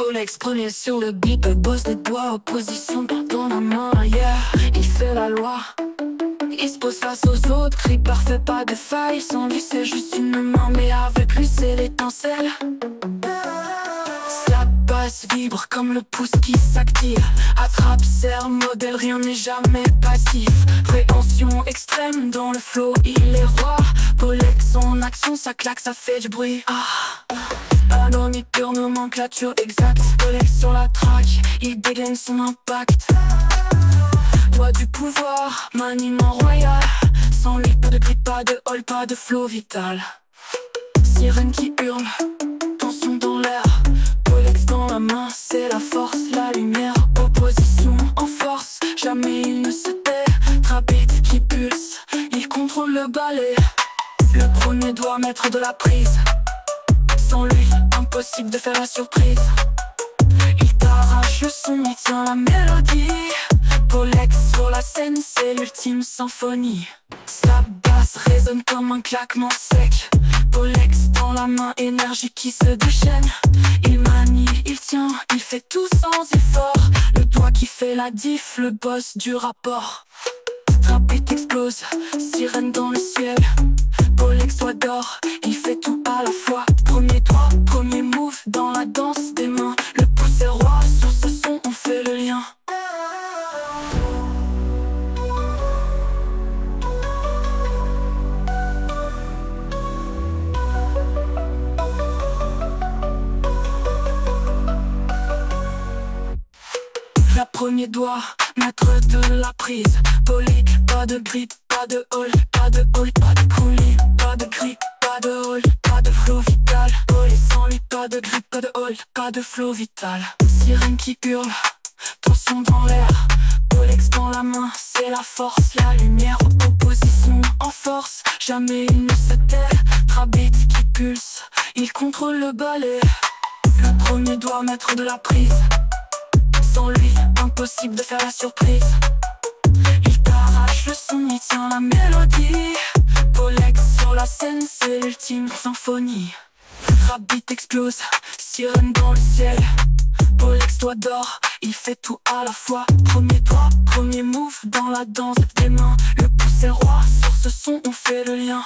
Polex premier sur le beat, le boss des doigts, opposition dans la main, yeah. Il fait la loi, il se pose face aux autres, crie parfait, pas de faille. Sans lui c'est juste une main, mais avec lui c'est l'étincelle. La basse vibre comme le pouce qui s'active. Attrape, serre, modèle, rien n'est jamais passif. Préhension extrême dans le flow, il est roi. Polex en action, ça claque, ça fait du bruit. Anomie pure, nomenclature exacte. Polex sur la track, il dégaine son impact. Doigt du pouvoir, maniement royal. Sans lui, pas de grip, pas de hall, pas de flow vital. Sirène qui hurle, tension dans l'air. Polex dans la main, c'est la force, la lumière. Opposition en force, jamais il ne se tait. Trapite qui pulse, il contrôle le balai. Le premier doit mettre de la prise. Sans lui, impossible de faire la surprise. Il t'arrache le son, il tient la mélodie. Polex sur la scène, c'est l'ultime symphonie. Sa basse résonne comme un claquement sec. Polex dans la main, énergie qui se déchaîne. Il manie, il tient, il fait tout sans effort. Le doigt qui fait la diff, le boss du rapport. Trapite explose, sirène dans le ciel. Polex doigt d'or, il fait tout à la fois. Premier doigt, premier move dans la danse des mains. Le pouce est roi, sur ce son on fait le lien. La premier doigt, mettre de la prise. Poly, pas de grip, pas de hall, pas de hall, pas de coulis, pas de grip, pas de hall, pas de flow vital. Poly sans lui, pas de grip, pas de hall, pas de flow vital. Sirène qui hurle, tension dans l'air. Polex dans la main, c'est la force, la lumière. Opposition en force, jamais il ne se tait. Trapite qui pulse, il contrôle le balai. Le premier doit mettre de la prise. Sans lui, impossible de faire la surprise. Il t'arrache le son, il tient la mélodie. Polex sur la scène, c'est l'ultime symphonie. Trapite explose, sirène dans le ciel. Polex doigt d'or, il fait tout à la fois. Premier doigt, premier move dans la danse des mains. Le pouce est roi, sur ce son on fait le lien.